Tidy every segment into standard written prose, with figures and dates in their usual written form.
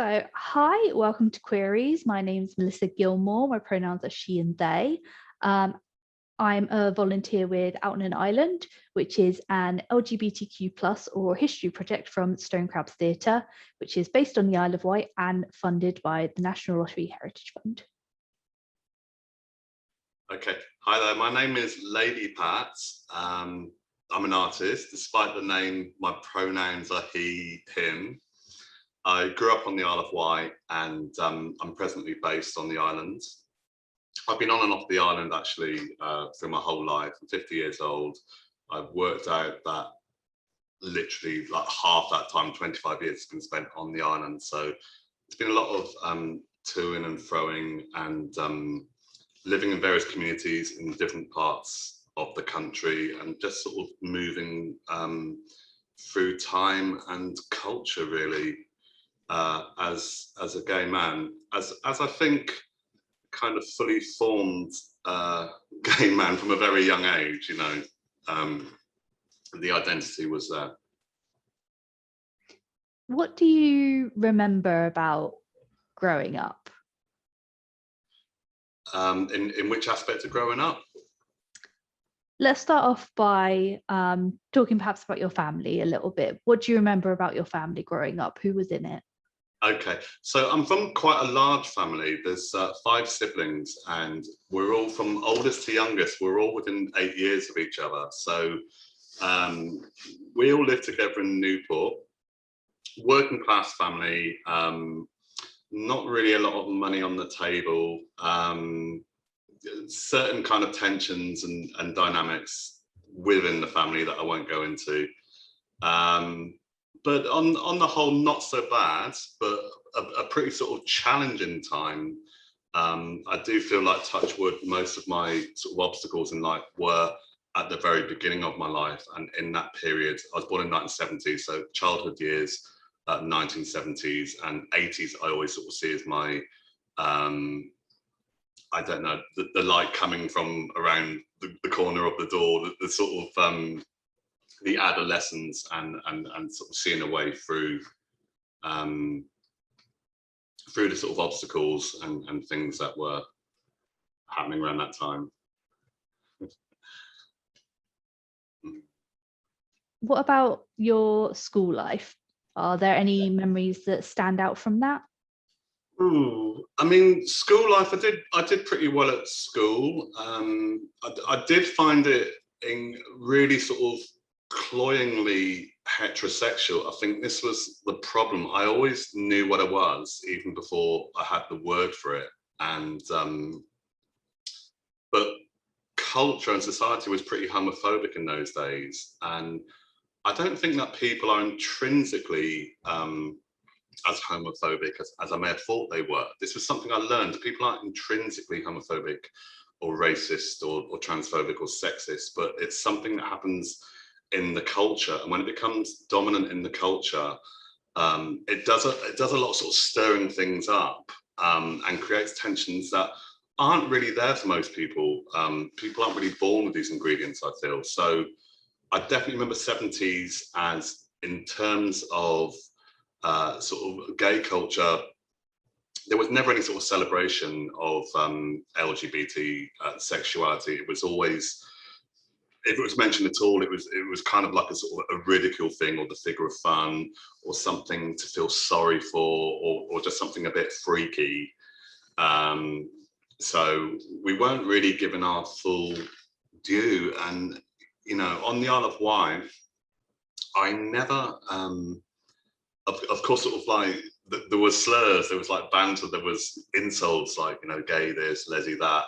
So, hi, welcome to Queries. My name's Melissa Gilmore. My pronouns are she and they. I'm a volunteer with Out on an Island, which is an LGBTQ plus or history project from StoneCrabs Theatre, which is based on the Isle of Wight and funded by the National Lottery Heritage Fund. Okay, hi there, my name is ladypat. I'm an artist. Despite the name, my pronouns are he, him. I grew up on the Isle of Wight and I'm presently based on the island. I've been on and off the island actually through my whole life. I'm 50 years old. I've worked out that literally like half that time, 25 years, has been spent on the island. So it's been a lot of toing and froing and living in various communities in different parts of the country and just sort of moving through time and culture really as a gay man, as I think kind of fully formed gay man from a very young age, you know, the identity was there. What do you remember about growing up? In which aspect of growing up? Let's start off by talking perhaps about your family a little bit. What do you remember about your family growing up? Who was in it? Okay, so I'm from quite a large family. There's 5 siblings and we're all from oldest to youngest. We're all within 8 years of each other. So we all live together in Newport. Working class family, not really a lot of money on the table. Certain kind of tensions and dynamics within the family that I won't go into. But on the whole, not so bad, but a pretty sort of challenging time. I do feel like, touch wood, most of my sort of obstacles in life were at the very beginning of my life. And in that period, I was born in 1970, so childhood years, 1970s and 80s, I always sort of see as my, I don't know, the light coming from around the corner of the door, the sort of, the adolescence and sort of seeing a way through through the sort of obstacles and things that were happening around that time. What about your school life? Are there any memories that stand out from that? Ooh, I mean, school life, I did pretty well at school. I did find it in really sort of cloyingly heterosexual. I think this was the problem. I always knew what I was even before I had the word for it. And but culture and society was pretty homophobic in those days. And I don't think that people are intrinsically as homophobic as I may have thought they were. This was something I learned. People aren't intrinsically homophobic or racist or transphobic or sexist, but it's something that happens in the culture, and when it becomes dominant in the culture, it does a lot of sort of stirring things up and creates tensions that aren't really there for most people. People aren't really born with these ingredients, I feel. So I definitely remember 70s as, in terms of sort of gay culture, there was never any sort of celebration of LGBT sexuality. It was always, if it was mentioned at all, it was kind of like a sort of a ridicule thing, or the figure of fun, or something to feel sorry for, or just something a bit freaky. So we weren't really given our full due. And, you know, on the Isle of Wight, I never, of course, sort of like, there was slurs, there was like banter, there was insults like, you know, gay this, lesy that.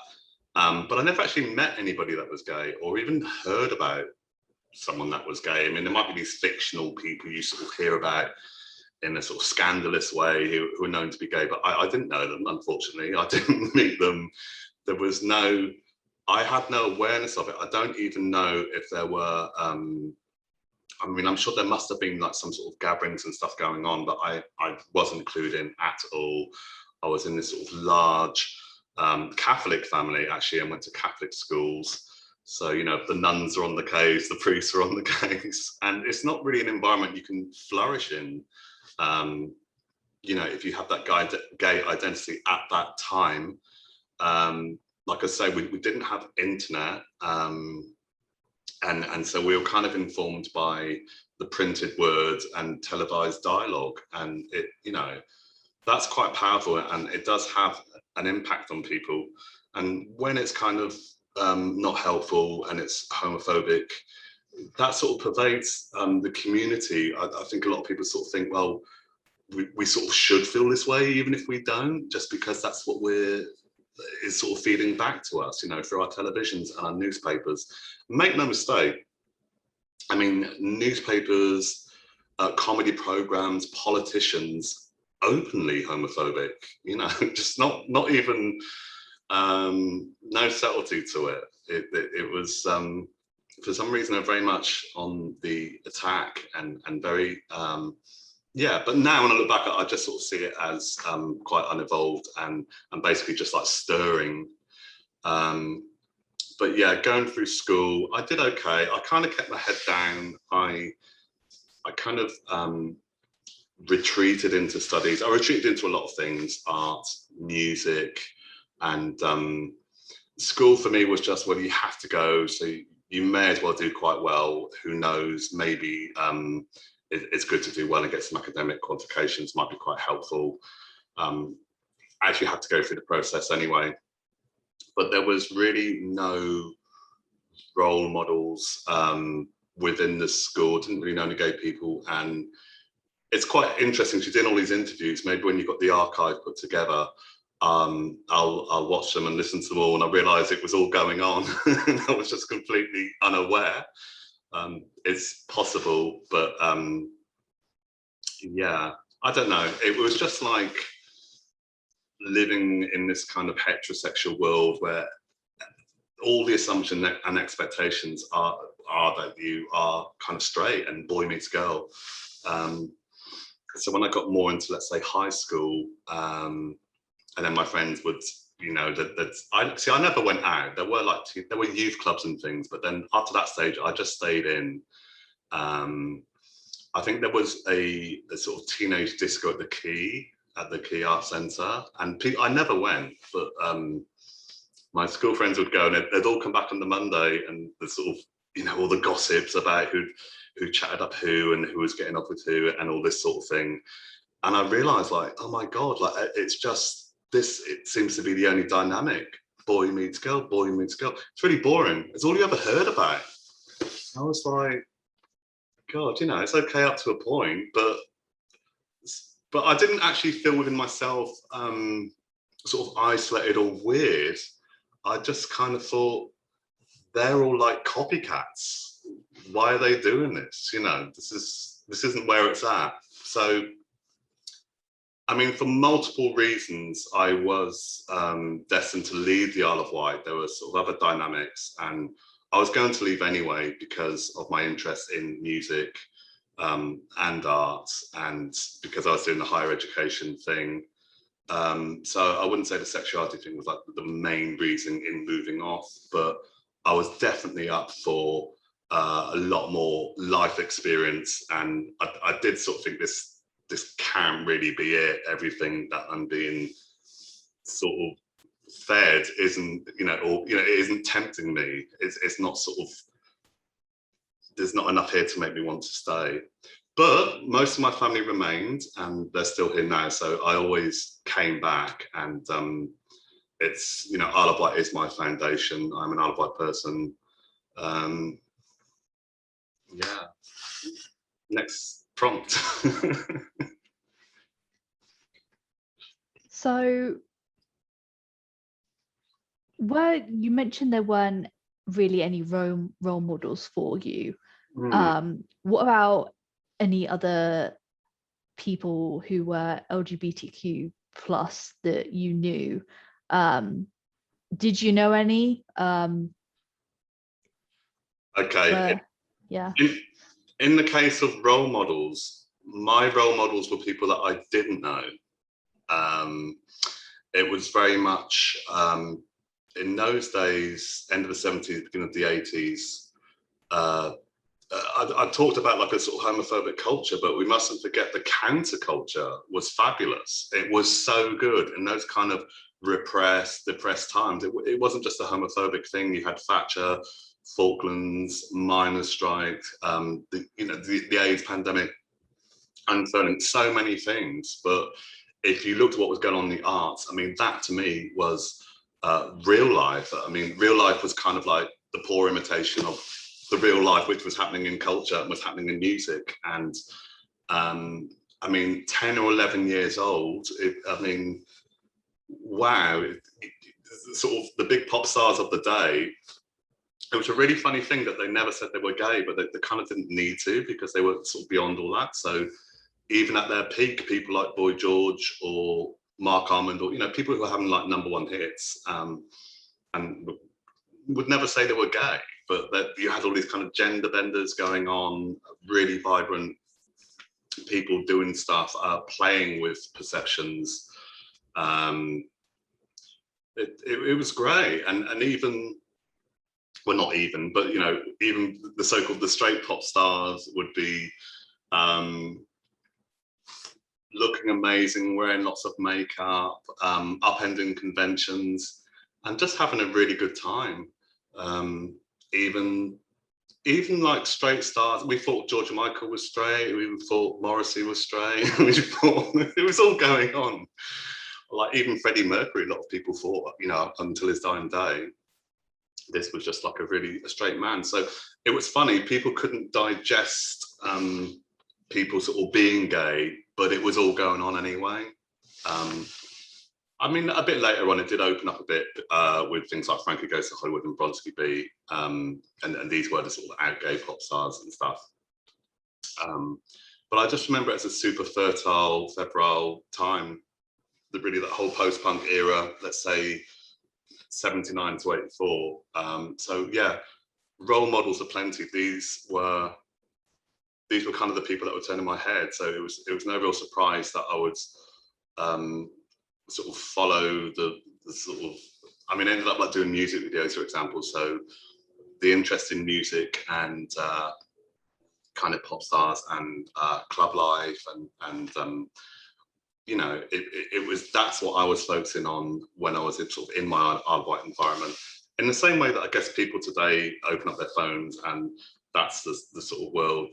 But I never actually met anybody that was gay, or even heard about someone that was gay. I mean, there might be these fictional people you sort of hear about in a sort of scandalous way who are known to be gay, but I didn't know them, unfortunately. I didn't meet them. There was no, I had no awareness of it. I don't even know if there were, I mean, I'm sure there must have been like some sort of gatherings and stuff going on, but I wasn't clued in at all. I was in this sort of large Catholic family, actually. I went to Catholic schools. So, you know, the nuns are on the case, the priests are on the case, and it's not really an environment you can flourish in. you know, if you have that gay identity at that time, like I say, we didn't have internet, and so we were kind of informed by the printed word and televised dialogue, and it, you know, that's quite powerful, and it does have an impact on people. And when it's kind of not helpful and it's homophobic, that sort of pervades the community. I think a lot of people sort of think, well, we sort of should feel this way, even if we don't, just because that's what is sort of feeding back to us, you know, through our televisions and our newspapers. Make no mistake, I mean, newspapers, comedy programs, politicians, openly homophobic, you know, just not even no subtlety to it. It was for some reason they're very much on the attack and very yeah. But now when I look back, I just sort of see it as quite unevolved and basically just like stirring. But yeah, going through school, I did okay. I kind of kept my head down. I kind of retreated into studies. I retreated into a lot of things: art, music, and school for me was just, well, you have to go, so you may as well do quite well. Who knows? Maybe it's good to do well and get some academic qualifications. Might be quite helpful. I actually had to go through the process anyway. But there was really no role models within the school. Didn't really know any gay people, and it's quite interesting. She's doing all these interviews. Maybe when you've got the archive put together, I'll watch them and listen to them all, and I realised it was all going on. And I was just completely unaware. It's possible, but yeah, I don't know. It was just like living in this kind of heterosexual world where all the assumptions and expectations are that you are kind of straight and boy meets girl. So when I got more into, let's say, high school, and then my friends would, you know, I never went out. There were youth clubs and things, but then after that stage, I just stayed in. I think there was a sort of teenage disco at the Quay Arts Centre, and I never went, but my school friends would go, and they'd all come back on the Monday, and the sort of, you know, all the gossips about who chatted up who and who was getting up with who and all this sort of thing. And I realised, like, oh my God, like it's just this. It seems to be the only dynamic: boy meets girl, boy meets girl. It's really boring. It's all you ever heard about. I was like, God, you know, it's okay up to a point, but I didn't actually feel within myself sort of isolated or weird. I just kind of thought, they're all like copycats. Why are they doing this? You know, this isn't where it's at. So, I mean, for multiple reasons, I was destined to leave the Isle of Wight. There were sort of other dynamics, and I was going to leave anyway because of my interest in music and art, and because I was doing the higher education thing. So I wouldn't say the sexuality thing was like the main reason in moving off, but I was definitely up for a lot more life experience, and I did sort of think this can't really be it. Everything that I'm being sort of fed isn't, you know, or, you know, it isn't tempting me. It's not sort of, there's not enough here to make me want to stay. But most of my family remained, and they're still here now. So I always came back, and it's, you know, Isle of Wight is my foundation. I'm an Isle of Wight person. Yeah. Next prompt. So, you mentioned there weren't really any role models for you. What about any other people who were LGBTQ plus that you knew? Did you know any? Okay. Yeah. In the case of role models, my role models were people that I didn't know. It was very much in those days, end of the 70s, beginning of the 80s, I talked about like a sort of homophobic culture, but we mustn't forget the counterculture was fabulous. It was so good in those kind of depressed times. It wasn't just a homophobic thing. You had Thatcher, Falklands, miners' strike, the AIDS pandemic, and so many things. But if you looked at what was going on in the arts, I mean, that to me was real life. I mean, real life was kind of like the poor imitation of the real life, which was happening in culture and was happening in music. And I mean, 10 or 11 years old, I mean, wow, sort of the big pop stars of the day. It was a really funny thing that they never said they were gay, but they kind of didn't need to, because they were sort of beyond all that. So even at their peak, people like Boy George or Mark Armand, or, you know, people who were having like #1 hits, and would never say they were gay, but that you had all these kind of gender benders going on, really vibrant people doing stuff, playing with perceptions. It was great, and even, well, not even, but, you know, even the so-called the straight pop stars would be looking amazing, wearing lots of makeup, upending conventions, and just having a really good time. Even like straight stars, we thought George Michael was straight, we thought Morrissey was straight, we thought it was all going on. Like even Freddie Mercury, a lot of people thought, you know, up until his dying day, this was just like a straight man. So it was funny, people couldn't digest people sort of being gay, but it was all going on anyway. I mean, a bit later on, it did open up a bit with things like Frankie Goes to Hollywood and Bronski B, and these were the sort of out gay pop stars and stuff. But I just remember it as a super febrile time, really that whole post-punk era, let's say 79 to 84. So yeah, role models aplenty. These were kind of the people that would turn in my head. So it was no real surprise that I would sort of follow the sort of, I mean, I ended up like doing music videos, for example. So the interest in music and kind of pop stars and club life and you know, that's what I was focusing on when I was sort of in my Isle of Wight environment. In the same way that I guess people today open up their phones and that's the sort of world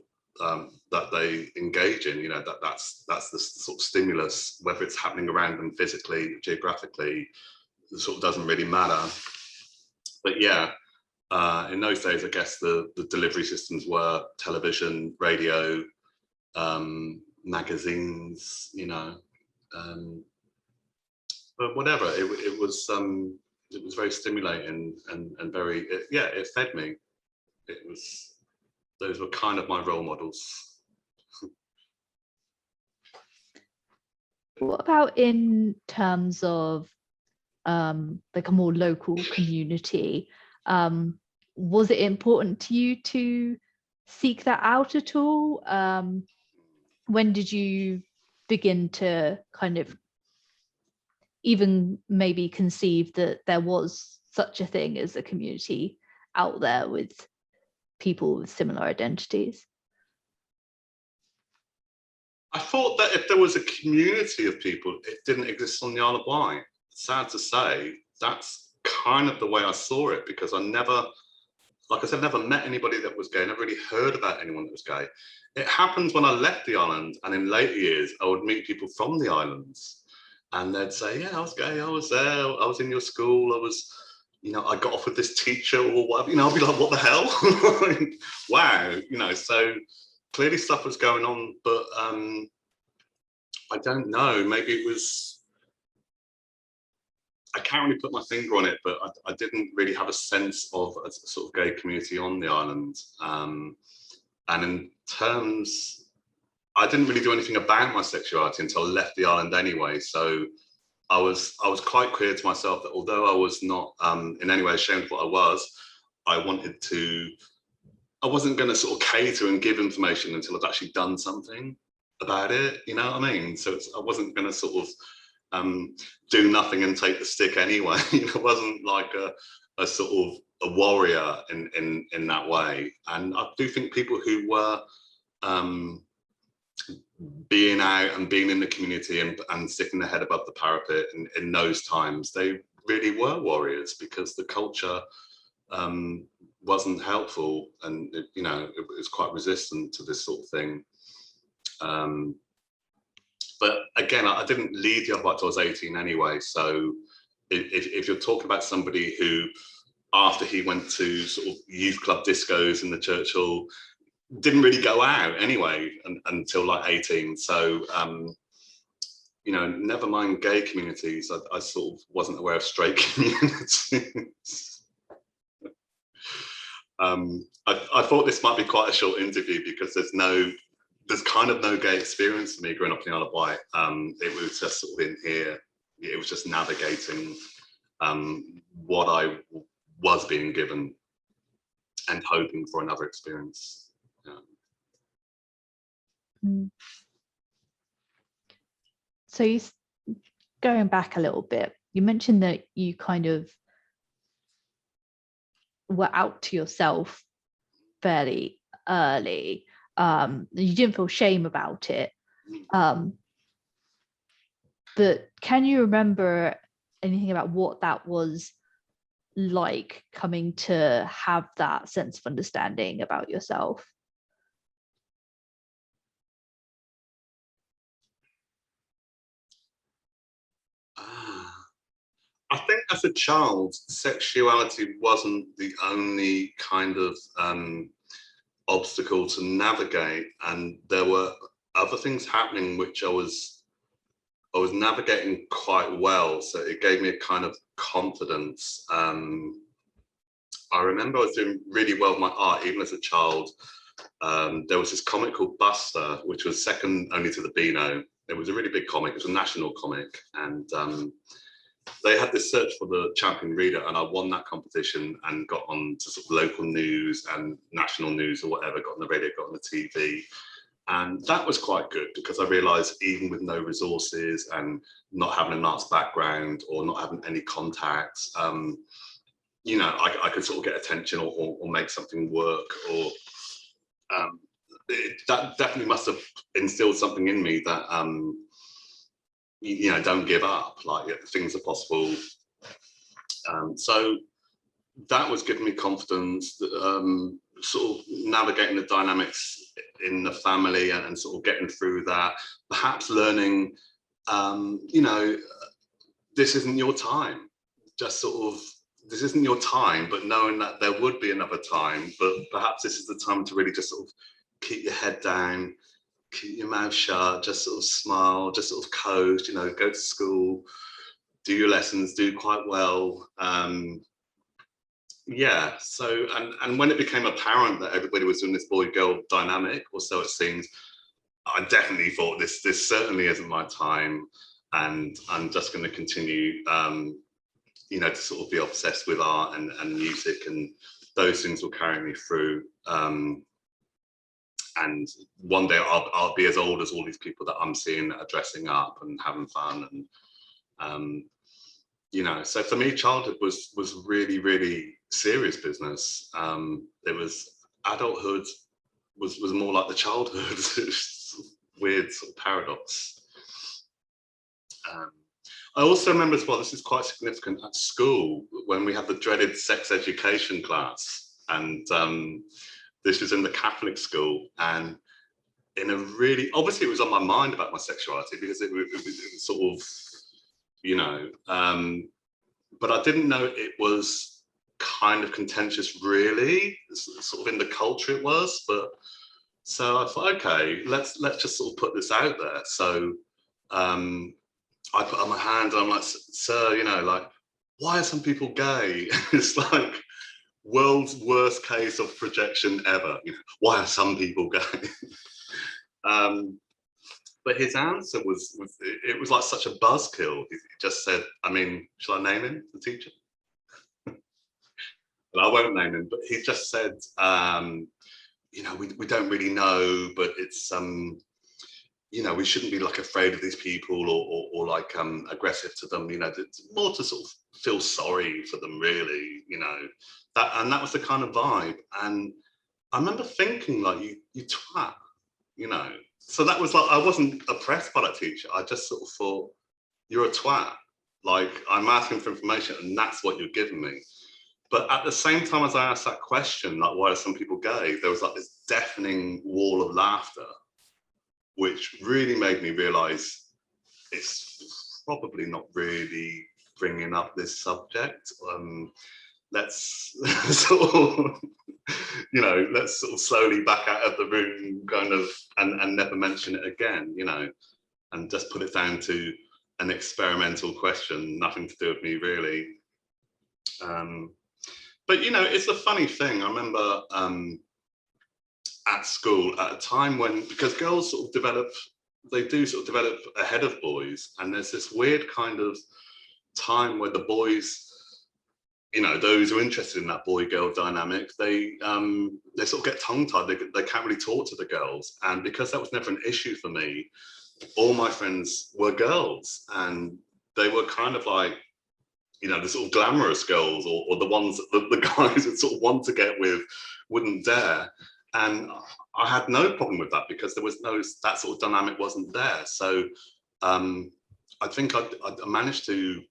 that they engage in, you know, that's the sort of stimulus, whether it's happening around them physically, geographically, it sort of doesn't really matter. But yeah, in those days, I guess the delivery systems were television, radio, magazines, you know, but whatever. It was very stimulating and very, it fed me. Those were kind of my role models. What about in terms of like a more local community? Was it important to you to seek that out at all? When did you begin to kind of even maybe conceive that there was such a thing as a community out there with people with similar identities? I thought that if there was a community of people, it didn't exist on the Isle of Wight. Sad to say, that's kind of the way I saw it, because I never, like I said, never met anybody that was gay, never really heard about anyone that was gay. It happened when I left the island, and in later years, I would meet people from the islands, and they'd say, yeah, I was gay, I was there, I was in your school, I was, you know, I got off with this teacher or whatever, you know, I'd be like, what the hell? Wow, you know, so clearly stuff was going on, but I don't know, maybe it was, I can't really put my finger on it, but I didn't really have a sense of a sort of gay community on the island. And in terms, I didn't really do anything about my sexuality until I left the island anyway. So I was quite clear to myself that although I was not in any way ashamed of what I wasn't going to sort of cater and give information until I'd actually done something about it, you know what I mean? So I wasn't going to sort of do nothing and take the stick anyway. It wasn't like a sort of a warrior in that way. And I do think people who were being out and being in the community and sticking their head above the parapet in those times, they really were warriors, because the culture wasn't helpful, and it was quite resistant to this sort of thing. But again, I didn't leave the Isle of Wight until I was 18 anyway. So if you're talking about somebody who, after he went to sort of youth club discos in the church hall, didn't really go out anyway until like 18. So, never mind gay communities, I sort of wasn't aware of straight communities. I thought this might be quite a short interview, because there's kind of no gay experience for me growing up in the Isle of Wight. It was just sort of in here. It was just navigating what I was being given and hoping for another experience. So going back a little bit, you mentioned that you kind of were out to yourself fairly early. You didn't feel shame about it. But can you remember anything about what that was like, coming to have that sense of understanding about yourself? I think as a child, sexuality wasn't the only kind of obstacle to navigate, and there were other things happening which I was navigating quite well. So it gave me a kind of confidence. I remember I was doing really well with my art, even as a child. There was this comic called Buster, which was second only to the Beano. It was a really big comic. It was a national comic, and they had this search for the champion reader, and I won that competition and got on to sort of local news and national news or whatever, got on the radio, got on the TV. And that was quite good, because I realized even with no resources and not having an arts background or not having any contacts, I could sort of get attention or make something work. Or that definitely must have instilled something in me that, don't give up, like things are possible. So that was giving me confidence, sort of navigating the dynamics in the family and sort of getting through that, perhaps learning, this isn't your time, just sort of, this isn't your time, but knowing that there would be another time, but perhaps this is the time to really just sort of keep your head down, keep your mouth shut, just sort of smile, just sort of coast, go to school, do your lessons, do quite well. Yeah, so, and when it became apparent that everybody was doing this boy-girl dynamic, or so it seemed, I definitely thought this certainly isn't my time, and I'm just going to continue, to sort of be obsessed with art and music, and those things will carry me through. And one day I'll be as old as all these people that I'm seeing that are dressing up and having fun, and so for me, childhood was really, really serious business. It was, adulthood was more like the childhood. Weird sort of paradox. I also remember as well, this is quite significant, at school when we had the dreaded sex education class, and this was in the Catholic school, and in a really, obviously it was on my mind about my sexuality, because it was sort of, but I didn't know it was kind of contentious, really, sort of in the culture it was. But so I thought, okay, let's just sort of put this out there. So I put up my hand and I'm like, sir, like, why are some people gay? It's like world's worst case of projection ever. Why are some people gay? But his answer was it was like such a buzzkill. He just said, I mean, shall I name him, the teacher? Well, I won't name him, but he just said, we don't really know, but it's you know, we shouldn't be like afraid of these people or like aggressive to them. You know, it's more to sort of feel sorry for them, really. You know, that was the kind of vibe. And I remember thinking, like, you twat, you know. So that was like, I wasn't oppressed by that teacher. I just sort of thought, you're a twat. Like, I'm asking for information, and that's what you're giving me. But at the same time as I asked that question, like, why are some people gay? There was like this deafening wall of laughter, which really made me realise it's probably not really bringing up this subject. Let's sort of, you know, let's sort of slowly back out of the room, kind of, and never mention it again, you know, and just put it down to an experimental question, nothing to do with me really. But you know, it's a funny thing. I remember at school at a time when, because girls sort of develop, they do sort of develop ahead of boys, and there's this weird kind of time where the boys, you know, those who are interested in that boy-girl dynamic, they sort of get tongue-tied. They can't really talk to the girls, and because that was never an issue for me, all my friends were girls, and they were kind of like, you know, the sort of glamorous girls, or the ones that the guys would sort of want to get with wouldn't dare. And I had no problem with that because there was no, that sort of dynamic wasn't there. So I think I managed to,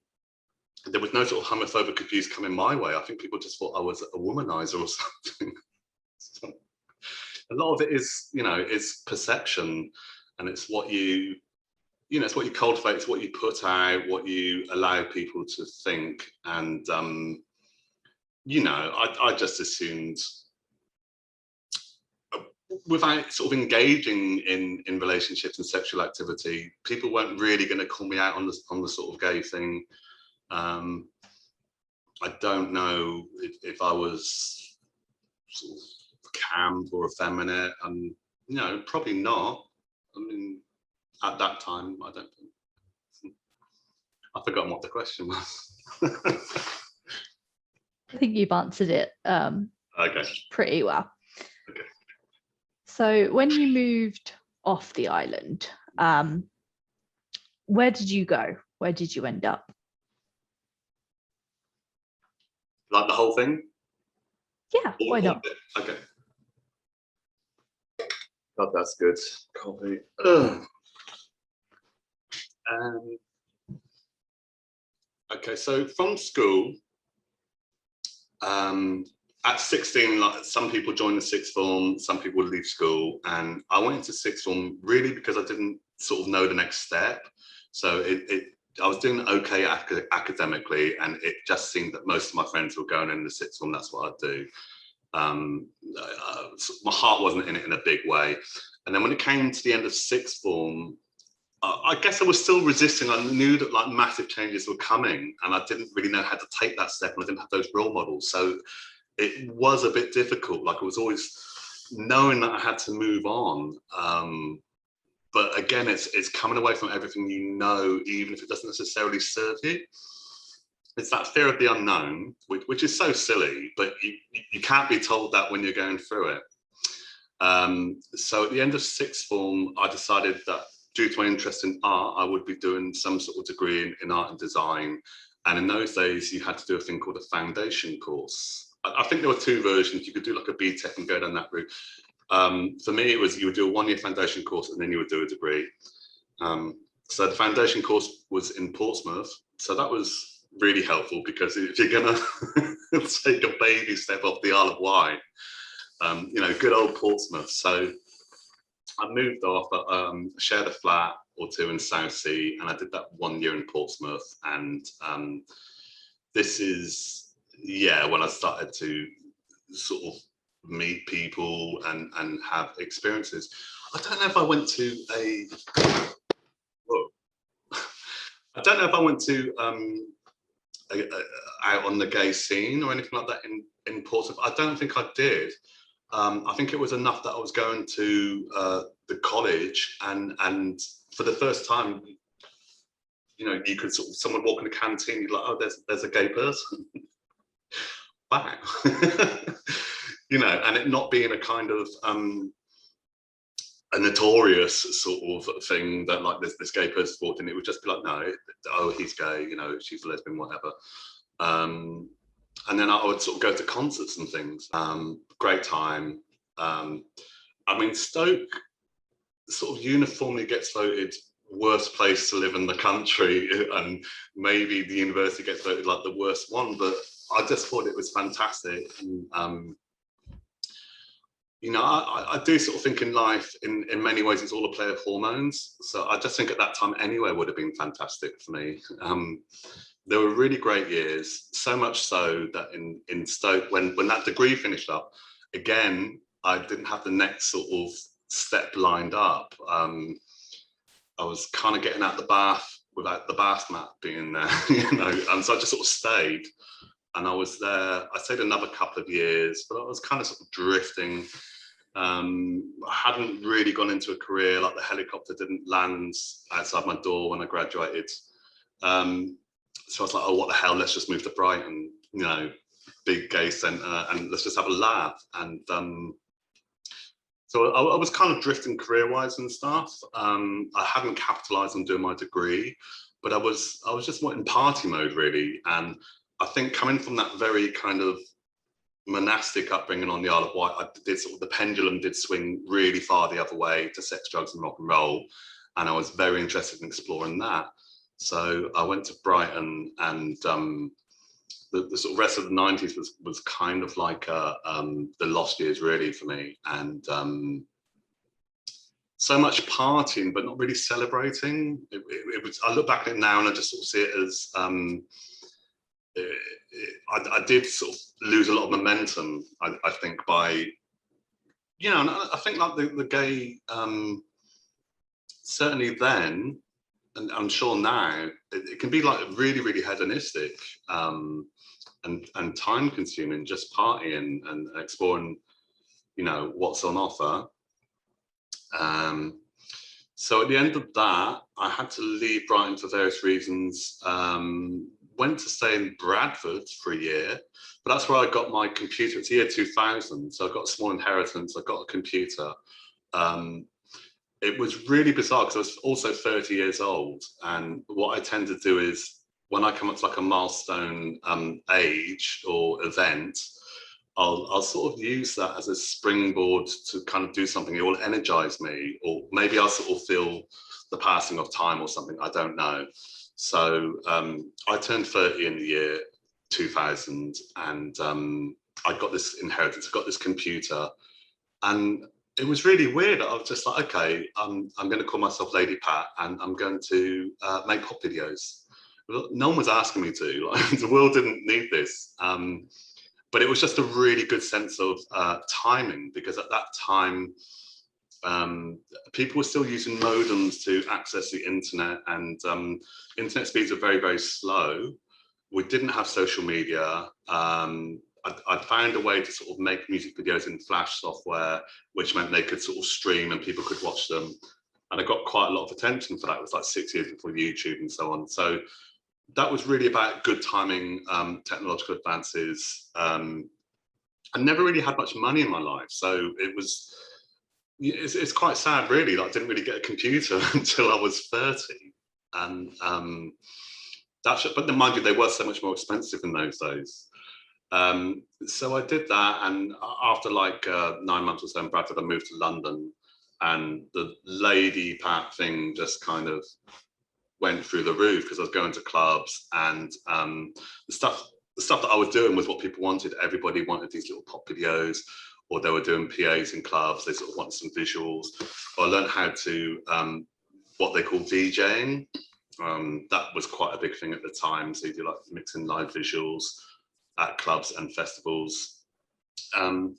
there was no sort of homophobic abuse coming my way. I think people just thought I was a womanizer or something. So a lot of it is, you know, it's perception, and it's what you know, it's what you cultivate, it's what you put out, what you allow people to think. And, you know, I just assumed, without sort of engaging in relationships and sexual activity, people weren't really going to call me out on the sort of gay thing. I don't know if I was sort of camp or effeminate, and, you know, probably not. I mean, at that time, I don't think. I've forgotten what the question was. I think you've answered it Okay. pretty well. Okay. So when you moved off the island, where did you go? Where did you end up? Like the whole thing? Yeah, why not? Okay. God, that's good. Coffee. Okay, so from school, at 16, like, some people join the sixth form, some people leave school, and I went into sixth form really because I didn't sort of know the next step. So I was doing okay academically, and it just seemed that most of my friends were going in the sixth form. That's what I'd do. My heart wasn't in it in a big way. And then when it came to the end of sixth form, I guess I was still resisting. I knew that like massive changes were coming, and I didn't really know how to take that step, and I didn't have those role models. So it was a bit difficult. Like, I was always knowing that I had to move on. But again, it's coming away from everything you know, even if it doesn't necessarily serve you. It's that fear of the unknown, which is so silly, but you can't be told that when you're going through it. So at the end of sixth form, I decided that due to my interest in art, I would be doing some sort of degree in art and design. And in those days, you had to do a thing called a foundation course. I think there were two versions. You could do like a BTEC and go down that route. For me, it was, you would do a one-year foundation course and then you would do a degree. So the foundation course was in Portsmouth. So that was really helpful, because if you're gonna take a baby step off the Isle of Wight, you know, good old Portsmouth. So I moved off, shared a flat or two in Southsea, and I did that 1 year in Portsmouth. And this is, yeah, when I started to sort of meet people and have experiences. I don't know if I went to a, whoa. I don't know if I went to out on the gay scene or anything like that in Portsmouth. I don't think I did. I think it was enough that I was going to the college, and for the first time, you know, you could sort of, someone walk in the canteen, you're like, oh, there's a gay person. Wow. You know, and it not being a kind of a notorious sort of thing that like this gay person walked in, it would just be like, no, oh, he's gay, you know, she's a lesbian, whatever. And then I would sort of go to concerts and things. Great time. I mean, Stoke sort of uniformly gets voted worst place to live in the country, and maybe the university gets voted like the worst one, but I just thought it was fantastic. And, you know, I do sort of think in life, in many ways, it's all a play of hormones. So I just think at that time anywhere would have been fantastic for me. There were really great years, so much so that in Stoke, when that degree finished up, again, I didn't have the next sort of step lined up. I was kind of getting out the bath without the bath mat being there, you know, and so I just sort of stayed. And I was there, I stayed another couple of years, but I was kind of sort of drifting. I hadn't really gone into a career, like the helicopter didn't land outside my door when I graduated. So I was like, oh, what the hell, let's just move to Brighton, you know, big gay centre, and let's just have a laugh. And so I was kind of drifting career-wise and stuff. I hadn't capitalised on doing my degree, but I was just in party mode, really. And I think coming from that very kind of monastic upbringing on the Isle of Wight, I did sort of, the pendulum did swing really far the other way to sex, drugs and rock and roll. And I was very interested in exploring that. So I went to Brighton, and the sort of rest of the 90s was kind of like the lost years really for me. And so much partying, but not really celebrating. It was, I look back at it now and I just sort of see it as, I did sort of lose a lot of momentum, I think, by, you know, and I think like the gay, certainly then, and I'm sure now, it can be like really, really hedonistic and time consuming, just partying and exploring, you know, what's on offer. So at the end of that, I had to leave Brighton for various reasons. Went to stay in Bradford for a year, but that's where I got my computer. It's the year 2000, so I got a small inheritance. I got a computer. It was really bizarre because I was also 30 years old. And what I tend to do is when I come up to like a milestone age or event, I'll sort of use that as a springboard to kind of do something. It will energize me, or maybe I'll sort of feel the passing of time or something. I don't know. So I turned 30 in the year 2000, and I got this inheritance. I got this computer, and it was really weird. I was just like, okay, I'm going to call myself ladypat, and I'm going to make pop videos. No one was asking me to. Like, the world didn't need this. But it was just a really good sense of timing, because at that time, people were still using modems to access the internet, and internet speeds are very, very slow. We didn't have social media. I found a way to sort of make music videos in Flash software, which meant they could sort of stream and people could watch them. And I got quite a lot of attention for that. It was like 6 years before YouTube and so on. So that was really about good timing, technological advances. I never really had much money in my life. So it's quite sad, really. Like, I didn't really get a computer until I was 30. And but mind you, they were so much more expensive in those days. So I did that, and after like 9 months or so in Bradford, I moved to London, and the ladypat thing just kind of went through the roof, because I was going to clubs, and the stuff that I was doing was what people wanted. Everybody wanted these little pop videos, or they were doing PAs in clubs. They sort of wanted some visuals. Or I learned how to what they call VJing. That was quite a big thing at the time. So you do like mixing live visuals at clubs and festivals, and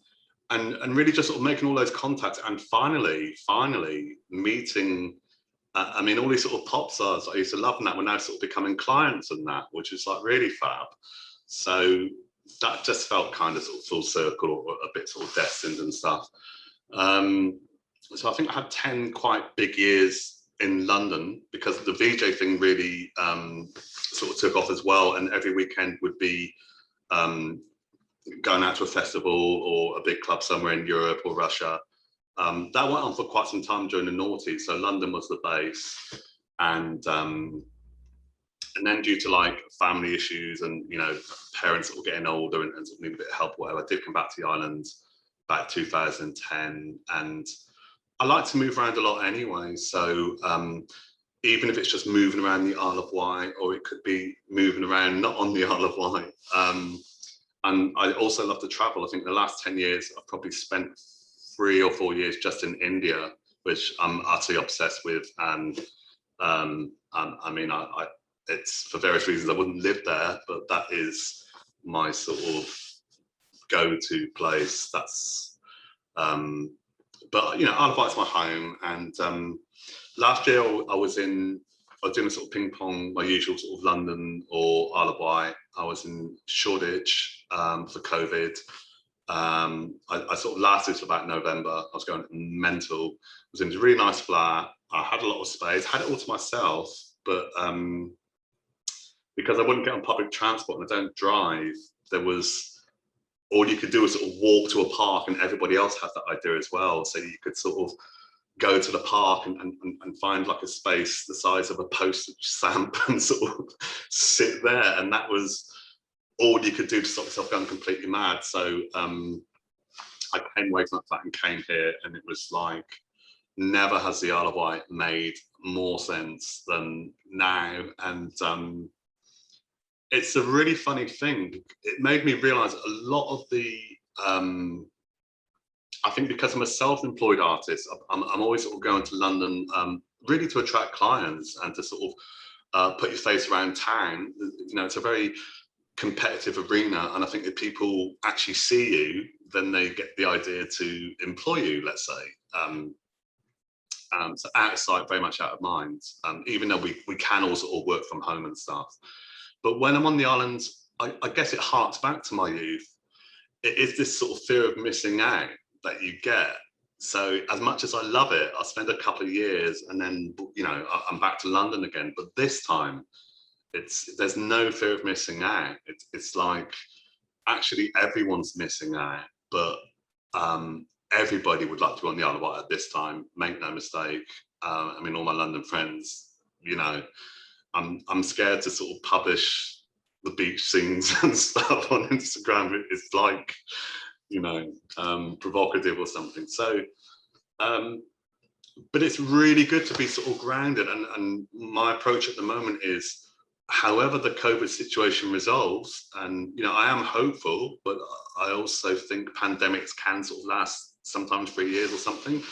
really just sort of making all those contacts, and finally meeting, I mean, all these sort of pop stars I used to love, and that were now sort of becoming clients and that, which is like really fab. So that just felt kind of sort of full circle, or a bit sort of destined and stuff. So I think I had 10 quite big years in London, because the VJ thing really sort of took off as well, and every weekend would be going out to a festival or a big club somewhere in Europe or Russia. That went on for quite some time during the noughties. So London was the base, and then due to like family issues and parents that were getting older and sort of need a bit of help, whatever, I did come back to the island about 2010, and I like to move around a lot anyway. So even if it's just moving around the Isle of Wight, or it could be moving around not on the Isle of Wight. And I also love to travel. I think the last 10 years, I've probably spent 3 or 4 years just in India, which I'm utterly obsessed with. And I mean, it's for various reasons I wouldn't live there, but that is my sort of go-to place. That's, but Isle of Wight's my home. And last year I was doing a sort of ping pong, my usual sort of London or Isle of Wight. I was in Shoreditch for COVID. I sort of lasted till about November. I was going mental. I was in a really nice flat. I had a lot of space, had it all to myself, but because I wouldn't get on public transport and I don't drive, there was, all you could do was sort of walk to a park, and everybody else had that idea as well. So you could sort of go to the park and find like a space the size of a postage stamp and sort of sit there. And that was all you could do to stop yourself going completely mad. So I came away from that flat and came here, and it was like, never has the Isle of Wight made more sense than now. And it's a really funny thing. It made me realize a lot of the, I think because I'm a self-employed artist, I'm always sort of going to London really to attract clients and to sort of put your face around town. It's a very competitive arena, and I think if people actually see you, then they get the idea to employ you, let's say. So out of sight, very much out of mind, even though we can all sort of work from home and stuff. But when I'm on the island, I guess it harks back to my youth. It is this sort of fear of missing out that you get. So as much as I love it, I'll spend a couple of years and then, I'm back to London again. But this time, there's no fear of missing out. It's like, actually everyone's missing out, but everybody would like to be on the Isle of Wight at this time, make no mistake. I mean, all my London friends, I'm scared to sort of publish the beach scenes and stuff on Instagram. It's like, provocative or something. So, but it's really good to be sort of grounded. And my approach at the moment is, however the COVID situation resolves, and I am hopeful, but I also think pandemics can sort of last sometimes 3 years or something.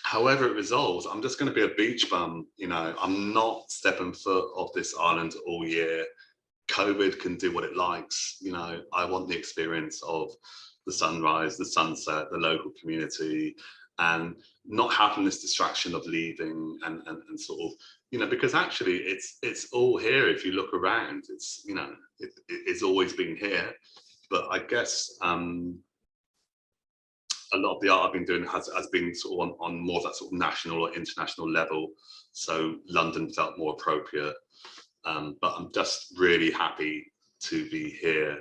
However it resolves, I'm just going to be a beach bum. I'm not stepping foot off this island all year. COVID can do what it likes. I want the experience of the sunrise, the sunset, the local community, and not having this distraction of leaving and sort of, because actually it's all here. If you look around, it's, it's always been here. But I guess a lot of the art I've been doing has been sort of on more of that sort of national or international level. So London felt more appropriate. But I'm just really happy to be here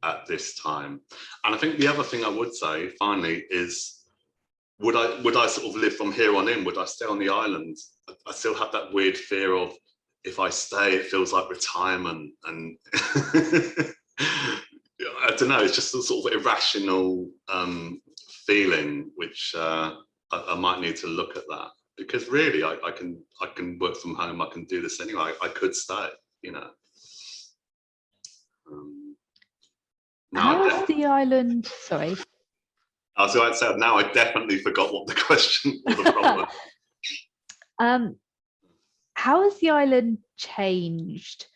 at this time. And I think the other thing I would say finally is, would I sort of live from here on in? Would I stay on the island? I still have that weird fear of, if I stay, it feels like retirement, and I don't know. It's just a sort of irrational feeling, which I might need to look at that, because really I can work from home. I can do this anyway. I could stay, How is the island? Sorry. I was going to say, now I definitely forgot what the question or the problem. How has the island changed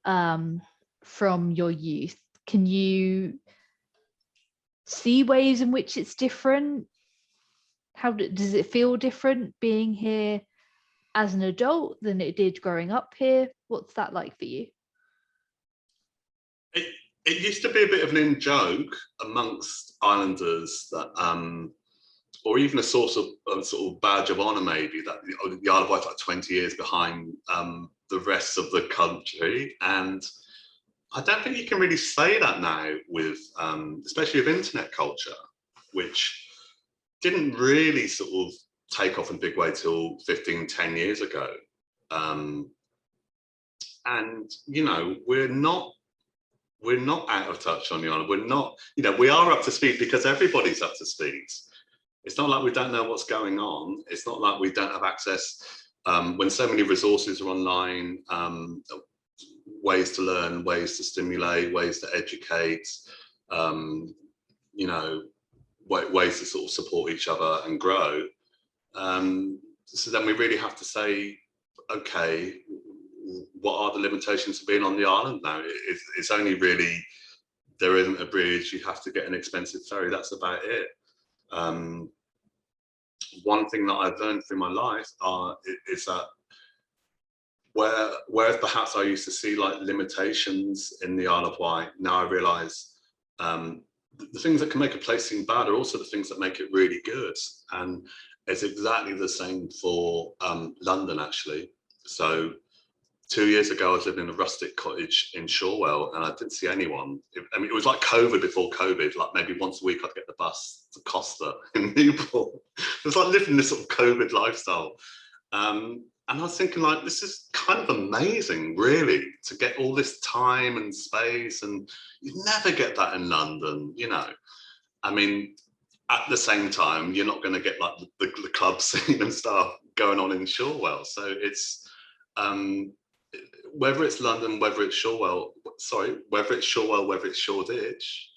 from your youth? Can you see ways in which it's different? How does it feel different being here as an adult than it did growing up here? What's that like for you? It used to be a bit of an in-joke amongst islanders that, or even a sort of badge of honour maybe, that the Isle of Wight's like 20 years behind the rest of the country. And I don't think you can really say that now with, especially with internet culture, which didn't really sort of take off in a big way till 10 years ago. And, you know, we're not out of touch on the island. We're not, you know, we are up to speed because everybody's up to speed. It's not like we don't know what's going on. It's not like we don't have access when so many resources are online, ways to learn, ways to stimulate, ways to educate, you know, ways to sort of support each other and grow. So then we really have to say, okay, what are the limitations of being on the island now? It's only really, there isn't a bridge, you have to get an expensive ferry, that's about it. One thing that I've learned through my life is that whereas perhaps I used to see like limitations in the Isle of Wight, now I realise the things that can make a place seem bad are also the things that make it really good. And it's exactly the same for London, actually. So 2 years ago, I was living in a rustic cottage in Shorewell, and I didn't see anyone. I mean, it was like COVID before COVID. Like maybe once a week, I'd get the bus to Costa in Newport. It was like living this sort of COVID lifestyle. And I was thinking, like, this is kind of amazing, really, to get all this time and space, and you never get that in London, you know. I mean, at the same time, you're not going to get like the club scene and stuff going on in Shorewell. So it's whether it's London, whether it's Shorewell, whether it's Shorewell, whether it's Shoreditch,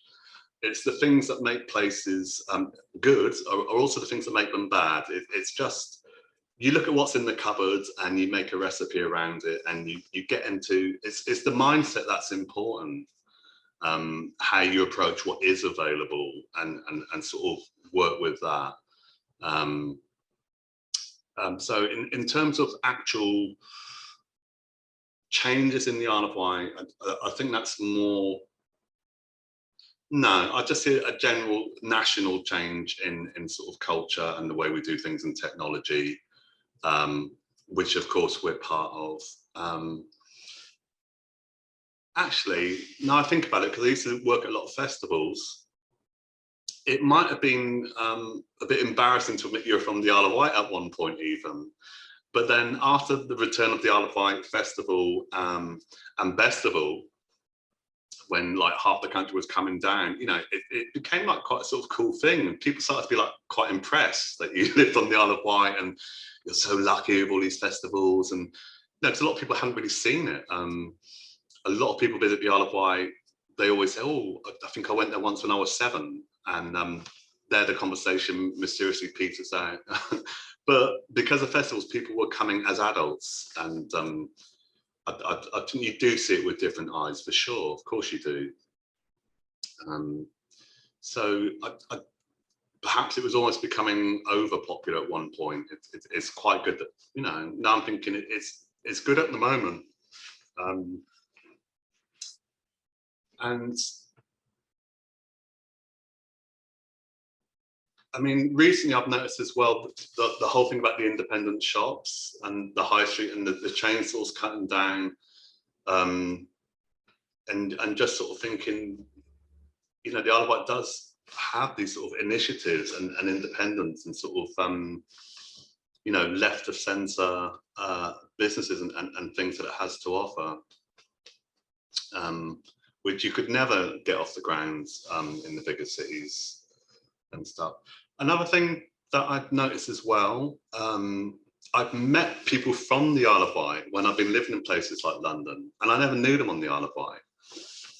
it's the things that make places good are also the things that make them bad. It's just, you look at what's in the cupboard and you make a recipe around it, and you get into, it's the mindset that's important. How you approach what is available and sort of work with that. So in terms of actual changes in the Isle of Wight, I think that's more, no, I just see a general national change in sort of culture and the way we do things in technology, which of course we're part of. Actually, now I think about it, because I used to work at a lot of festivals, it might have been a bit embarrassing to admit you're from the Isle of Wight at one point even. But then after the return of the Isle of Wight Festival and Bestival, when like half the country was coming down, you know, it became like quite a sort of cool thing. And people started to be like quite impressed that you lived on the Isle of Wight and you're so lucky with all these festivals. And no, because a lot of people hadn't really seen it. A lot of people visit the Isle of Wight, they always say, oh, I think I went there once when I was 7. And there the conversation mysteriously peters out. But because of festivals, people were coming as adults, and I think you do see it with different eyes, for sure. Of course you do. So perhaps it was almost becoming over popular at one point. It's quite good that, you know, now I'm thinking it's good at the moment. And I mean, recently I've noticed as well the whole thing about the independent shops and the high street and the chain stores cutting down, and just sort of thinking, you know, the Isle of Wight does have these sort of initiatives and independence and sort of, you know, left of centre businesses and things that it has to offer, which you could never get off the ground in the bigger cities and stuff. Another thing that I've noticed as well, I've met people from the Isle of Wight when I've been living in places like London, and I never knew them on the Isle of Wight.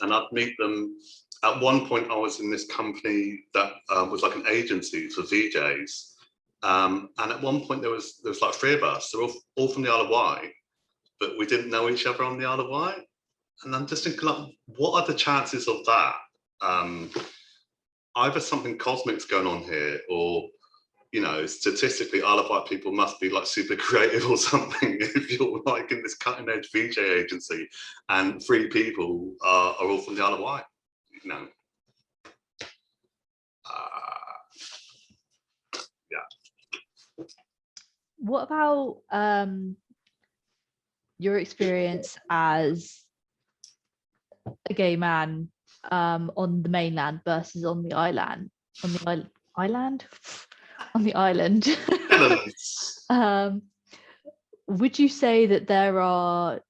And I'd meet them. At one point, I was in this company that was like an agency for VJs, and at one point there was like 3 of us. They're all from the Isle of Wight, but we didn't know each other on the Isle of Wight. And I'm just thinking, like, what are the chances of that? Either something cosmic's going on here, or, you know, statistically, Isle of Wight people must be like super creative or something. If you're like in this cutting edge VJ agency and 3 people are all from the Isle of Wight, you know. Yeah. What about your experience as a gay man on the mainland versus on the island? On the island? on the island. Elements. Would you say that there are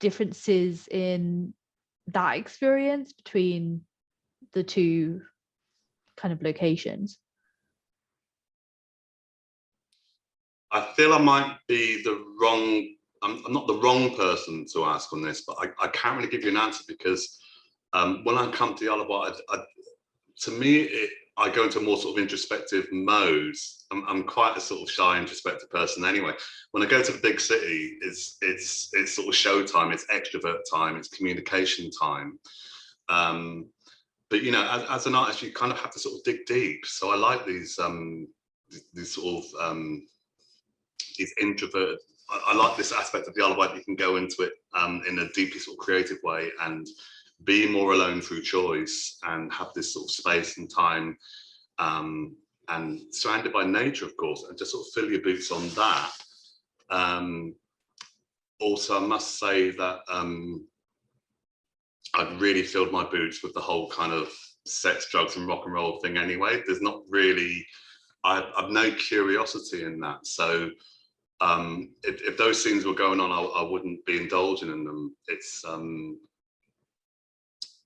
differences in that experience between the two kind of locations? I feel I might be I'm not the wrong person to ask on this, but I can't really give you an answer because when I come to the Isle of Wight, to me, I go into a more sort of introspective mode. I'm quite a sort of shy, introspective person anyway. When I go to the big city, it's sort of show time, it's extrovert time, it's communication time. But you know, as an artist, you kind of have to sort of dig deep. So I like these sort of these introverted. I like this aspect of the Isle of Wight. You can go into it in a deeply sort of creative way and be more alone through choice and have this sort of space and time and surrounded by nature, of course, and just sort of fill your boots on that. Also, I must say that I've really filled my boots with the whole kind of sex, drugs and rock and roll thing anyway. There's not really, I've no curiosity in that. So if those scenes were going on, I wouldn't be indulging in them. It's,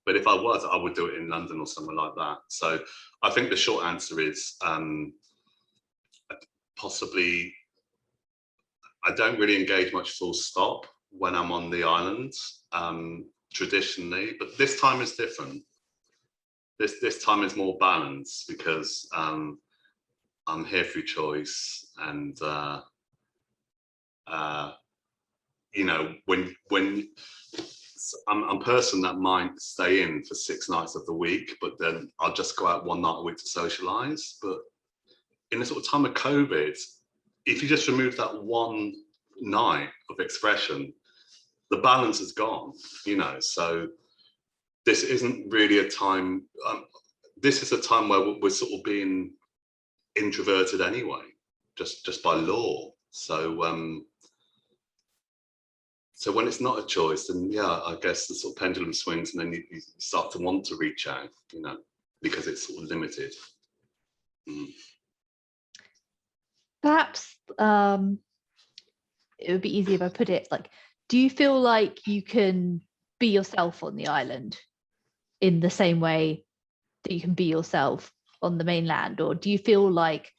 but if I was, I would do it in London or somewhere like that. So I think the short answer is possibly, I don't really engage much full stop when I'm on the island traditionally, but this time is different. This time is more balanced because I'm here through choice and you know, when I'm a person that might stay in for 6 nights of the week, but then I'll just go out 1 night a week to socialise. But in the sort of time of COVID, if you just remove that 1 night of expression, the balance is gone, you know. So this isn't really a time, this is a time where we're sort of being introverted anyway, just by law. So so when it's not a choice, then yeah, I guess the sort of pendulum swings and then you start to want to reach out, you know, because it's sort of limited. Perhaps it would be easy if I put it like, do you feel like you can be yourself on the island in the same way that you can be yourself on the mainland? Or do you feel like,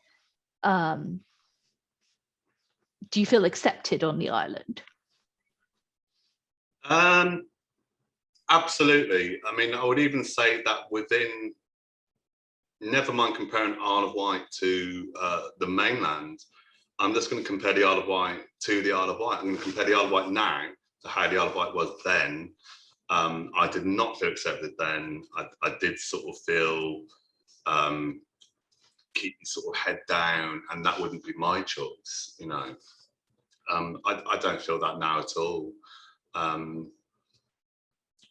do you feel accepted on the island? Absolutely. I mean, I would even say that within, never mind comparing Isle of Wight to the mainland, I'm just going to compare the Isle of Wight to the Isle of Wight. I'm going to compare the Isle of Wight now to how the Isle of Wight was then. I did not feel accepted then. I did sort of feel keep your sort of head down, and that wouldn't be my choice, you know. I don't feel that now at all. I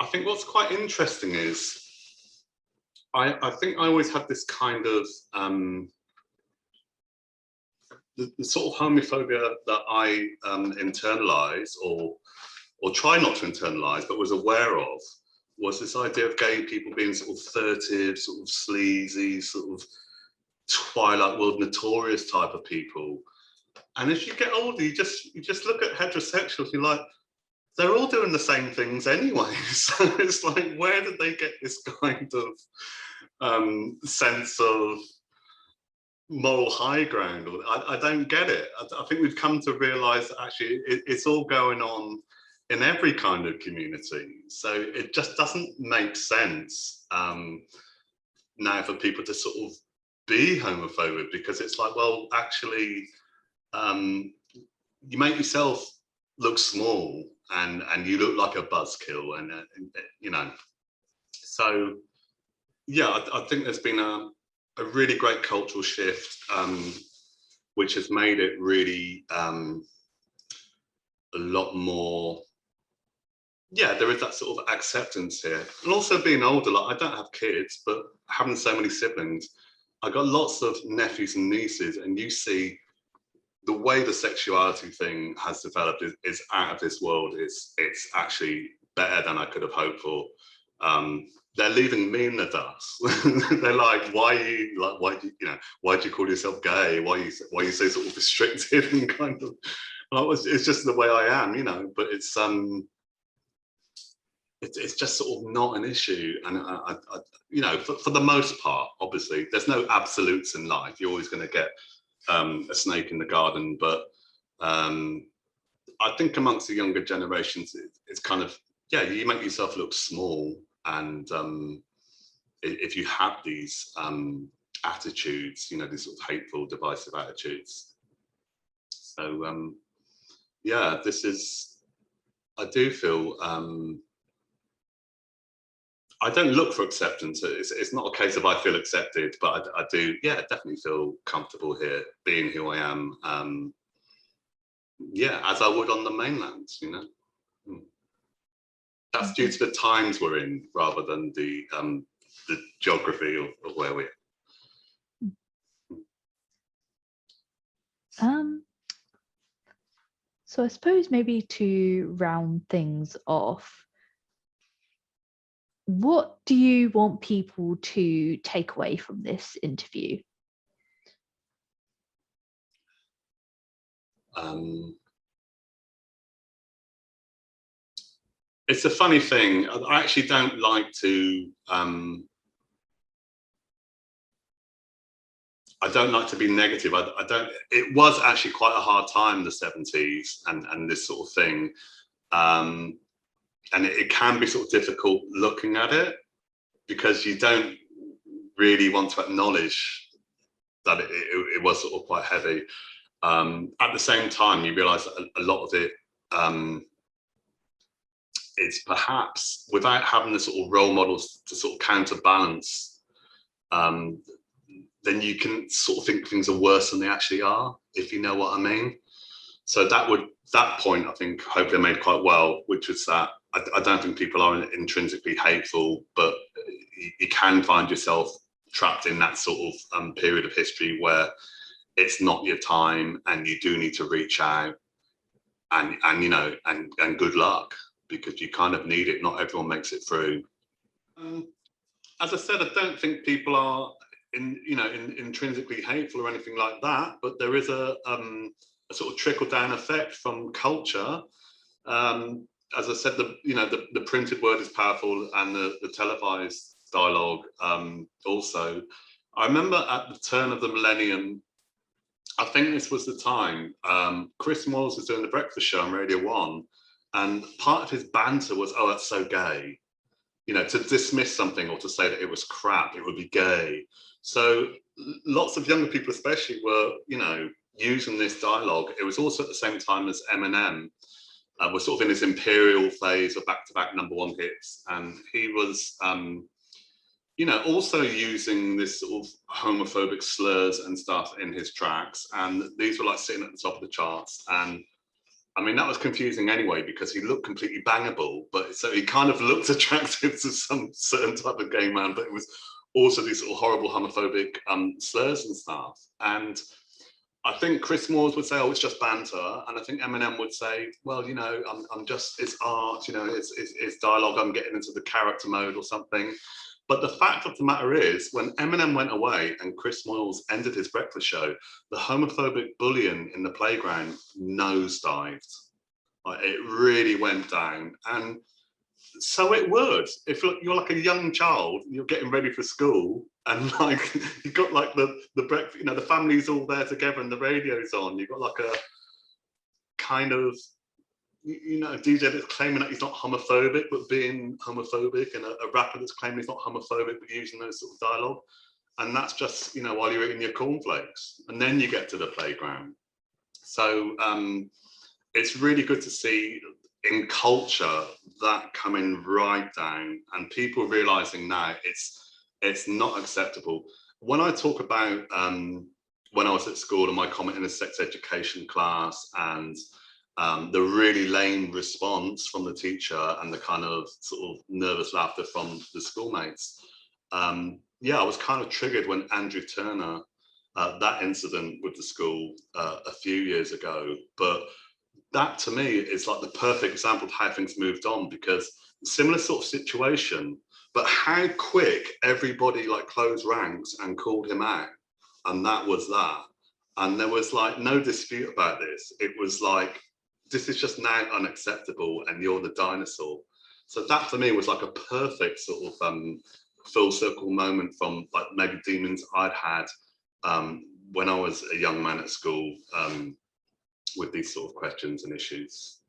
think what's quite interesting is I think I always had this kind of the sort of homophobia that I internalised or try not to internalise, but was aware of, was this idea of gay people being sort of furtive, sort of sleazy, sort of Twilight World notorious type of people. And as you get older, you just look at heterosexuals, you're like, they're all doing the same things anyway. So it's like, where did they get this kind of sense of moral high ground? I don't get it. I think we've come to realise that actually it's all going on in every kind of community. So it just doesn't make sense now for people to sort of be homophobic, because it's like, well, actually, you make yourself look small and you look like a buzzkill, and you know. So yeah, I think there's been a really great cultural shift, which has made it really a lot more. Yeah, there is that sort of acceptance here, and also being older. Like, I don't have kids, but having so many siblings, I got lots of nephews and nieces, and you see the way the sexuality thing has developed is out of this world. It's actually better than I could have hoped for. they're leaving me in the dust. They're like, why are you like, why do you call yourself gay? Why are you so sort of restricted and kind of, it's just the way I am, but it's just sort of not an issue. And for the most part, obviously there's no absolutes in life. You're always going to get a snake in the garden, but I think amongst the younger generations, it's kind of, you make yourself look small. And if you have these attitudes, these sort of hateful, divisive attitudes. So I do feel, I don't look for acceptance. It's not a case of I feel accepted, but I do, definitely feel comfortable here, being who I am. As I would on the mainland, That's due to the times we're in, rather than the geography of where we're. So I suppose maybe to round things off, what do you want people to take away from this interview? It's a funny thing. I actually don't like to. I don't like to be negative. I don't. It was actually quite a hard time in the 70s and this sort of thing, and it can be sort of difficult looking at it, because you don't really want to acknowledge that it was sort of quite heavy. At the same time, you realise that a lot of it. It's perhaps, without having the sort of role models to sort of counterbalance, then you can sort of think things are worse than they actually are, if you know what I mean. So that point, I think, hopefully I made quite well, which was that I don't think people are intrinsically hateful, but you can find yourself trapped in that sort of period of history where it's not your time and you do need to reach out, and good luck, because you kind of need it. Not everyone makes it through. As I said, I don't think people are intrinsically hateful or anything like that, but there is a sort of trickle down effect from culture. As I said, the printed word is powerful, and the televised dialogue also. I remember at the turn of the millennium, I think this was the time, Chris Moyles was doing the breakfast show on Radio 1, and part of his banter was, "Oh, that's so gay." To dismiss something or to say that it was crap, it would be gay. So lots of younger people especially were, using this dialogue. It was also at the same time as Eminem was sort of in his imperial phase of back-to-back #1 hits. And he was, also using this sort of homophobic slurs and stuff in his tracks. And these were like sitting at the top of the charts. And I mean, that was confusing anyway, because he looked completely bangable, but so he kind of looked attractive to some certain type of gay man, but it was also these sort of horrible homophobic slurs and stuff. And I think Chris Moyles would say, "Oh, it's just banter," and I think Eminem would say, "Well, I'm just, it's art, it's dialogue. I'm getting into the character mode or something." But the fact of the matter is, when Eminem went away and Chris Moyles ended his breakfast show, the homophobic bullying in the playground nosedived. It really went down. And so it would. If you're like a young child, you're getting ready for school, and like you've got like the breakfast, the family's all there together and the radio's on. You've got like a kind of a DJ that's claiming that he's not homophobic, but being homophobic, and a rapper that's claiming he's not homophobic, but using those sort of dialogue. And that's just, while you're eating your cornflakes, and then you get to the playground. So it's really good to see in culture that coming right down, and people realizing now it's not acceptable. When I talk about when I was at school and my comment in a sex education class, and the really lame response from the teacher and the kind of sort of nervous laughter from the schoolmates. I was kind of triggered when Andrew Turner, that incident with the school a few years ago. But that to me is like the perfect example of how things moved on, because similar sort of situation, but how quick everybody like closed ranks and called him out, and that was that. And there was like no dispute about this. It was like, this is just now unacceptable, and you're the dinosaur. So that for me was like a perfect sort of full circle moment from like maybe demons I'd had when I was a young man at school with these sort of questions and issues.